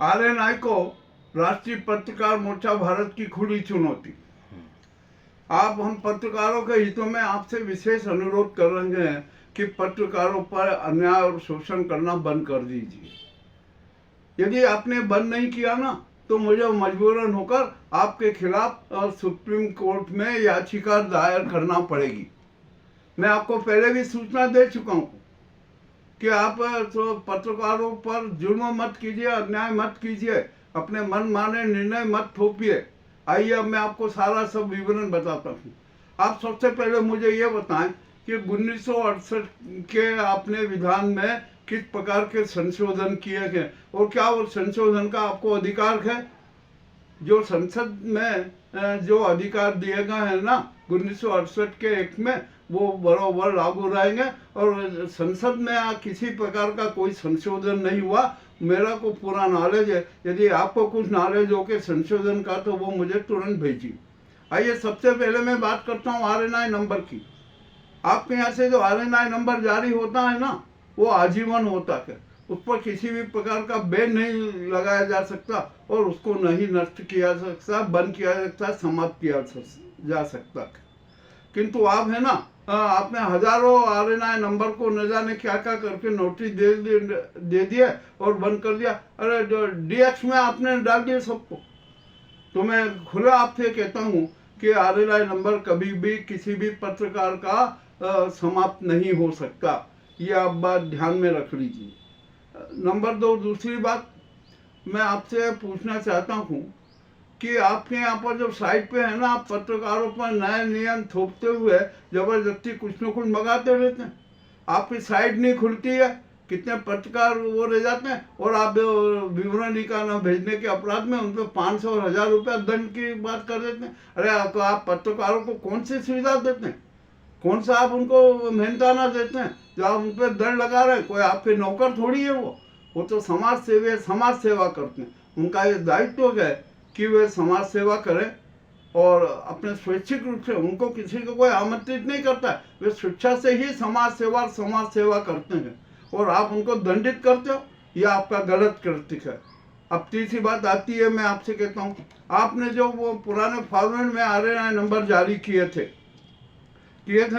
RNI को राष्ट्रीय पत्रकार मोर्चा भारत की खुली चुनौती। आप हम पत्रकारों के हितों में आपसे विशेष अनुरोध कर रहे हैं कि पत्रकारों पर अन्याय और शोषण करना बंद कर दीजिए। यदि आपने बंद नहीं किया ना तो मुझे मजबूरन होकर आपके खिलाफ सुप्रीम कोर्ट में याचिका दायर करना पड़ेगी। मैं आपको पहले भी सूचना दे चुका हूँ कि आप तो पत्रकारों पर जुल्म मत कीजिए, अन्याय मत कीजिए, अपने मन माने निर्णय मत थोपिए। आइए अब मैं आपको सारा सब विवरण बताता हूँ। आप सबसे पहले मुझे ये बताएं कि 1968 के आपने विधान में किस प्रकार के संशोधन किए गए और क्या वो संशोधन का आपको अधिकार है। जो संसद में जो अधिकार दिए गए हैं ना 1968 के एक्ट में, वो बराबर लागू रहेंगे और संसद में किसी प्रकार का कोई संशोधन नहीं हुआ। मेरा को पूरा नॉलेज है। यदि आपको कुछ नॉलेज हो के संशोधन का तो वो मुझे तुरंत भेजिए। आइए सबसे पहले मैं बात करता हूँ आरएनआई नंबर की। आपके यहाँ से जो आरएनआई नंबर जारी होता है ना वो आजीवन होता है। उस पर किसी भी प्रकार का बैन नहीं लगाया जा सकता और उसको नहीं नष्ट किया जा सकता, बंद किया जा सकता, समाप्त किया जा सकता। किंतु आप है ना आपने हजारों आरएनआई नंबर को न जाने क्या क्या करके नोटिस दे दिया और बंद कर दिया। अरे डीएक्स में आपने डाल दिया सबको। तो मैं खुला आपसे कहता हूँ कि आरएनआई नंबर कभी भी किसी भी पत्रकार का समाप्त नहीं हो सकता। ये आप बात ध्यान में रख लीजिए। नंबर 2, दूसरी बात मैं आपसे पूछना चाहता हूँ कि आपके यहाँ पर जो साइट पे है ना, आप पत्रकारों पर नए नियम थोपते हुए जबरदस्ती कुछ न कुछ मंगाते रहते हैं। आपकी साइट नहीं खुलती है, कितने पत्रकार वो रह जाते हैं और आप विवरणिका न भेजने के अपराध में उन पर 500 और 1000 रुपया दंड की बात कर देते हैं। अरे आप पत्रकारों को कौन सी सुविधा देते हैं, कौन सा आप उनको मेहनताना देते हैं जो आप उन पर दंड लगा रहे हैं। कोई आपके नौकर थोड़ी है वो तो समाज सेवी, समाज सेवा करते हैं। उनका ये दायित्व है कि वे समाज सेवा करें और अपने स्वैच्छिक रूप से, उनको किसी को कोई आमंत्रित नहीं करता है, वे स्वेच्छा से ही समाज सेवा करते हैं और आप उनको दंडित करते हो, यह आपका गलत कृत्य है। अब तीसरी बात आती है, मैं आपसे कहता हूँ, आपने जो वो पुराने फॉर्मेट में आरएनआई नंबर जारी किए थे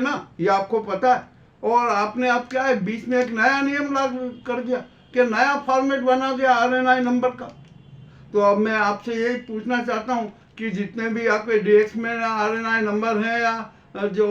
ना, ये आपको पता है। और आपने अब क्या है, बीच में एक नया नियम लागू कर दिया कि नया फॉर्मेट बना दिया आरएनआई नंबर का। तो अब मैं आपसे यही पूछना चाहता हूँ कि जितने भी आपके डीएक्स में आरएनआई नंबर हैं या जो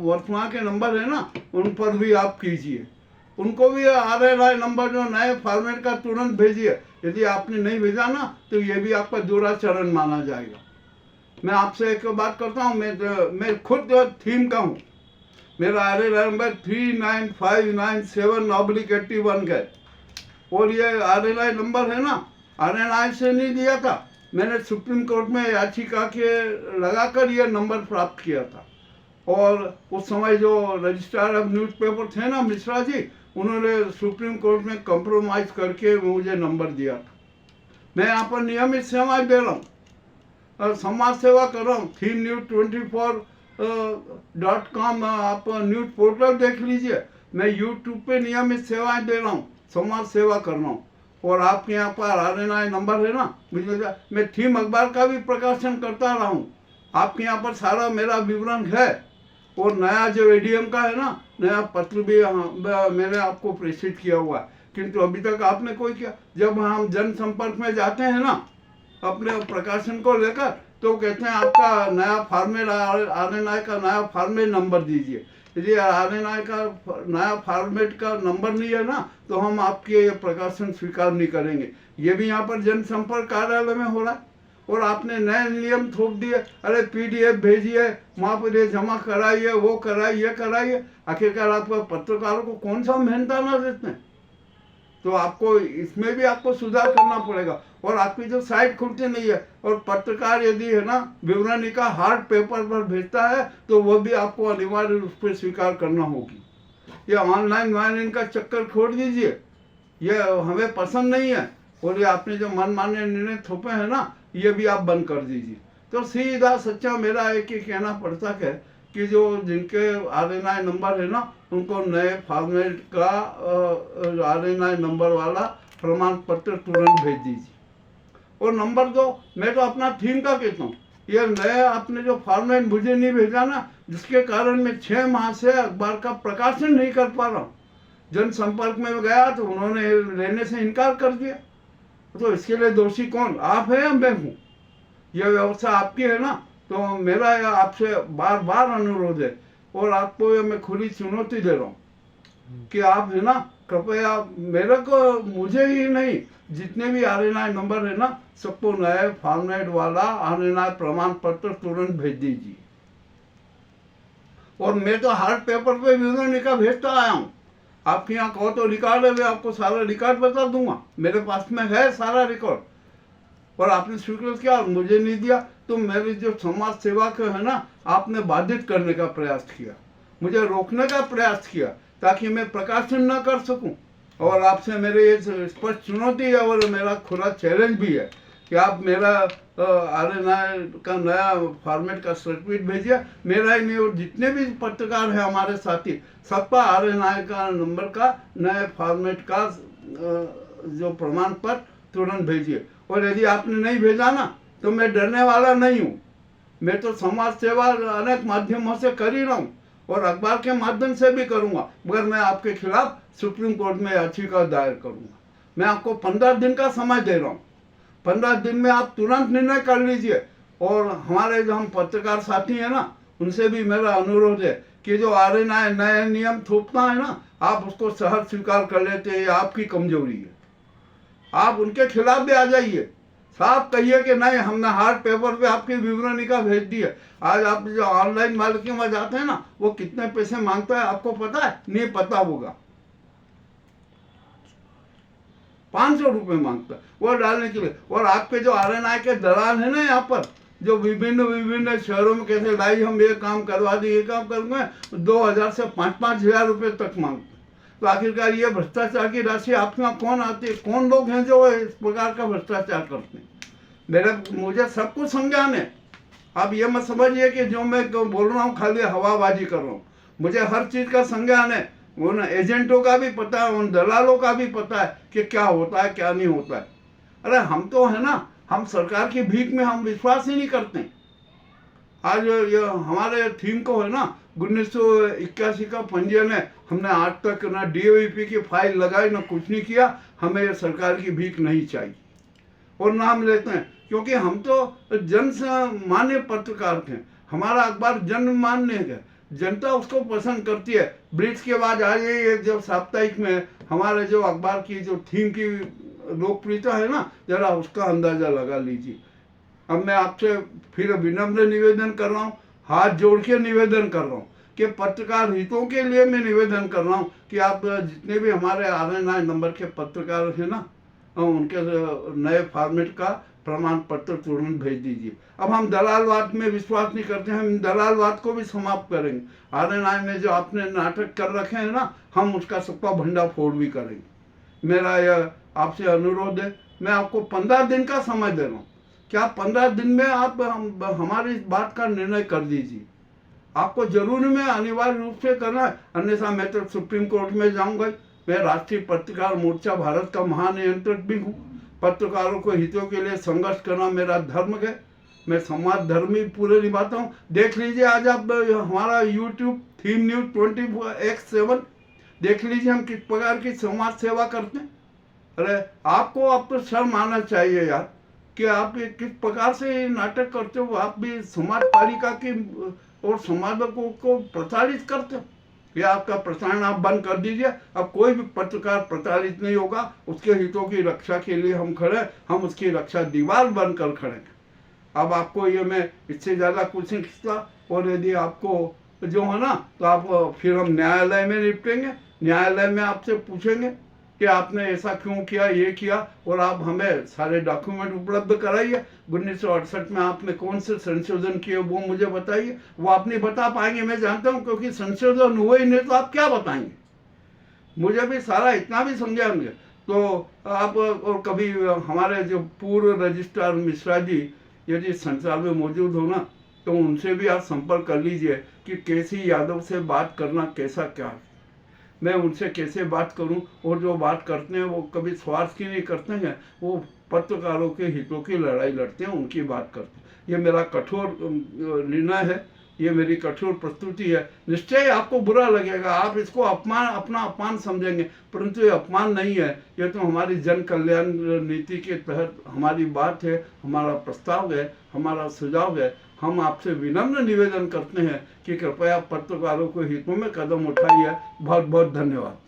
वर्तमान के नंबर है ना, उन पर भी आप कीजिए, उनको भी आरएनआई नंबर जो नए फॉर्मेट का तुरंत भेजिए। यदि आपने नहीं भेजा ना तो ये भी आपका दुराचरण माना जाएगा। मैं आपसे एक बात करता हूँ, मैं खुद थीम का हूँ। मेरा आरएनआई नंबर 39597/81 है और ये आरएनआई नंबर है ना, आरएनआई से नहीं दिया था, मैंने सुप्रीम कोर्ट में याचिका के लगाकर ये नंबर प्राप्त किया था। और उस समय जो रजिस्ट्रार ऑफ न्यूज़पेपर थे ना मिश्रा जी, उन्होंने सुप्रीम कोर्ट में कंप्रोमाइज करके मुझे नंबर दिया था। मैं यहाँ पर नियमित सेवाएं दे रहा हूँ, समाज सेवा कर रहा हूँ। thenews24.com आप न्यूज पोर्टल देख लीजिए। मैं यूट्यूब पे नियमित सेवाएं दे रहा हूँ, समाज सेवा कर रहा हूँ। और आपके यहाँ पर आरएनआई नंबर है ना, मुझे मैं थीम अखबार का भी प्रकाशन करता रहा हूँ। आपके यहाँ पर सारा मेरा विवरण है और नया जो एडीएम का है ना, नया पत्र भी मैंने आपको प्रेषित किया हुआ है, किंतु अभी तक आपने कोई किया। जब हम जनसंपर्क में जाते हैं ना अपने प्रकाशन को लेकर, तो कहते हैं आपका नया फॉर्मेट, आरएनआई का नया फॉर्मेट नंबर दीजिए। यदि आरएनआई का नया फॉर्मेट का नंबर नहीं है ना तो हम आपके प्रकाशन स्वीकार नहीं करेंगे। ये भी यहाँ पर जनसंपर्क कार्यालय में हो रहा है और आपने नए नियम थोप दिए। अरे पीडीएफ भेजिए, वहाँ पर ये जमा कराइए, वो कराइए, ये कराइए। आखिरकार आप पत्रकारों को कौन सा मेहनताना देते हैं। तो आपको इसमें भी आपको सुधार करना पड़ेगा। और आपकी जो साइट खुलती नहीं है और पत्रकार यदि है ना विवरणिका हार्ड पेपर पर भेजता है तो वह भी आपको अनिवार्य रूप से स्वीकार करना होगी। ये ऑनलाइन वायलिन का चक्कर छोड़ दीजिए, ये हमें पसंद नहीं है। और ये आपने जो मनमाने निर्णय थोपे हैं ना, ये भी आप बंद कर दीजिए। तो सीधा सच्चा मेरा एक ही कहना पड़ता है कि जो जिनके आरएनआई नंबर है ना, उनको नए फॉर्मेट का आरएनआई नंबर वाला प्रमाण पत्र तुरंत भेज दीजिए। और नंबर 2, मैं तो अपना थीम का कहता हूँ, ये नया आपने जो फॉर्मेट मुझे नहीं भेजा ना, जिसके कारण मैं 6 माह से अखबार का प्रकाशन नहीं कर पा रहा हूँ। जनसंपर्क में गया तो उन्होंने लेने से इनकार कर दिया। तो इसके लिए दोषी कौन, आप है या मैं हूँ? यह व्यवस्था आपकी है ना। तो मेरा आपसे बार बार अनुरोध है, और आपको ये मैं खुली चुनौती दे रहा हूँ कि आप है ना, कृपया मेरे को, मुझे ही नहीं, जितने भी आरएनआई नंबर है ना, सबको नए फॉर्मेट वाला आरएनआई प्रमाण पत्र तुरंत भेज दीजिए। और मैं तो हार्ड पेपर पे विवरणिका भेजता आया हूँ। आपके यहाँ कहो तो रिकॉर्ड है, मैं आपको सारा रिकॉर्ड बता दूंगा, मेरे पास में है सारा रिकॉर्ड। और आपने स्वीकृत किया और मुझे नहीं दिया, तो मेरी जो समाज सेवा का है ना, आपने बाधित करने का प्रयास किया, मुझे रोकने का प्रयास किया, ताकि मैं प्रकाशन न कर सकूं। और आपसे मेरे ये स्पष्ट चुनौती है और मेरा खुला चैलेंज भी है कि आप मेरा आरएनआई का नया फॉर्मेट का सर्टिफिकेट भेजिए। मेरा ही नहीं, और जितने भी पत्रकार हैं हमारे साथी, सबका आरएनआई का नंबर का नए फॉर्मेट का जो प्रमाण पत्र तुरंत भेजिए। और यदि आपने नहीं भेजा ना, तो मैं डरने वाला नहीं हूँ। मैं तो समाज सेवा अनेक माध्यमों से कर ही रहा हूँ, और अखबार के माध्यम से भी करूँगा, मगर मैं आपके खिलाफ सुप्रीम कोर्ट में याचिका दायर करूँगा। मैं आपको 15 दिन का समय दे रहा हूँ। 15 दिन में आप तुरंत निर्णय कर लीजिए। और हमारे जो हम पत्रकार साथी हैं ना, उनसे भी मेरा अनुरोध है कि जो आरएनआई नए नियम थोपना है ना, आप उसको सहज स्वीकार कर लेते हैं, ये आपकी कमजोरी है। आप उनके खिलाफ भी आ जाइए, साफ कहिए कि नहीं, हमने हार्ड पेपर पे आपकी विवरणिका भेज दी है। आज आप जो ऑनलाइन मार्केटिंग में जाते हैं ना, वो कितने पैसे मांगता है आपको पता है? नहीं पता होगा, 500 रुपये मांगता है वो डालने के लिए। और आपके जो आरएनआई के दलाल है ना, यहाँ पर जो विभिन्न शहरों में कैसे लाई, हम ये काम करवा दें, ये काम करूँगा, 2000 से 5-5 हजार रुपये तक मांगते। तो आखिरकार ये भ्रष्टाचार की राशि आपके यहाँ कौन आती है? कौन लोग हैं जो इस प्रकार का भ्रष्टाचार करते हैं? मुझे सब कुछ संज्ञान है। आप ये मत समझिए कि जो मैं बोल रहा हूँ खाली हवाबाजी कर रहा हूँ। मुझे हर चीज़ का संज्ञान है। उन एजेंटों का भी पता है, उन दलालों का भी पता है कि क्या होता है क्या नहीं होता है। अरे हम तो है ना, हम सरकार की भीख में हम विश्वास ही नहीं करते। आज ये हमारे थीम को है ना, 1981 का पंजीयन है, हमने आज तक ना डीओईपी की फाइल लगाई, ना कुछ नहीं किया। हमें सरकार की भीख नहीं चाहिए, और नाम लेते हैं, क्योंकि हम तो जनमान्य पत्रकार थे। हमारा अखबार जनमान्य है, जनता उसको पसंद करती है। ब्रिज के बाद आ जाइए, जब साप्ताहिक में हमारे जो अखबार की जो थीम की लोकप्रियता है ना, जरा उसका अंदाजा लगा लीजिए। अब मैं आपसे फिर विनम्र निवेदन कर रहा हूँ, हाथ जोड़ के निवेदन कर रहा हूँ कि पत्रकार हितों के लिए मैं निवेदन कर रहा हूँ कि आप जितने भी हमारे आरएनआई नंबर के पत्रकार हैं ना, उनके नए फॉर्मेट का प्रमाण पत्र तुरंत भेज दीजिए। अब हम दलालवाद में विश्वास नहीं करते, हम दलालवाद को भी समाप्त करेंगे। आरएनआई में जो आपने नाटक कर रखे हैं ना, हम उसका सबका भंडाफोड़ भी करेंगे। मेरा यह आपसे अनुरोध है। मैं आपको 15 दिन का समय दे रहा हूँ। क्या 15 दिन में आप हमारी इस बात का निर्णय कर दीजिए। आपको जरूर में अनिवार्य रूप से करना है, अन्यथा मैं तो सुप्रीम कोर्ट में जाऊंगा। मैं राष्ट्रीय पत्रकार मोर्चा भारत का महानियंत्रक भी हूँ। पत्रकारों को हितों के लिए संघर्ष करना मेरा धर्म है। मैं समाज धर्म ही पूरे निभाता हूँ। देख लीजिए, आज आप हमारा यूट्यूब थीम न्यूज 24/7 देख लीजिए, हम किस प्रकार की समाज सेवा करते हैं। अरे आपको अब तो शर्म आना चाहिए यार, कि आप ये किस प्रकार से नाटक करते हो। आप भी समाज पालिका की और समाज को प्रताड़ित करते हो। ये आपका प्रसारण आप बंद कर दीजिए। अब कोई भी पत्रकार प्रताड़ित नहीं होगा। उसके हितों की रक्षा के लिए हम खड़े, हम उसकी रक्षा दीवार बन कर खड़े। अब आपको ये मैं इससे ज़्यादा कुछ नहीं खींचता। और यदि आपको जो है ना, तो आप फिर हम न्यायालय में निपटेंगे। न्यायालय में आपसे पूछेंगे कि आपने ऐसा क्यों किया, ये किया, और आप हमें सारे डॉक्यूमेंट उपलब्ध कराइए। 1968 में आपने कौन से संशोधन किए वो मुझे बताइए। वो आप नहीं बता पाएंगे, मैं जानता हूँ, क्योंकि संशोधन हुए ही नहीं तो आप क्या बताएंगे। मुझे भी सारा इतना भी संज्ञान है। तो आप और कभी हमारे जो पूर्व रजिस्ट्रार मिश्रा जी यदि संसार में मौजूद हो ना, तो उनसे भी आप संपर्क कर लीजिए कि केसी यादव से बात करना कैसा क्या है। मैं उनसे कैसे बात करूं, और जो बात करते हैं वो कभी स्वार्थ की नहीं करते हैं, वो पत्रकारों के हितों की लड़ाई लड़ते हैं, उनकी बात करते हैं। ये मेरा कठोर निर्णय है, ये मेरी कठोर प्रस्तुति है। निश्चय आपको बुरा लगेगा, आप इसको अपना अपमान समझेंगे, परंतु ये अपमान नहीं है, ये तो हमारी जन कल्याण नीति के तहत हमारी बात है, हमारा प्रस्ताव है, हमारा सुझाव है। हम आपसे विनम्र निवेदन करते हैं कि कृपया पत्रकारों के हितों में कदम उठाइए। बहुत बहुत धन्यवाद।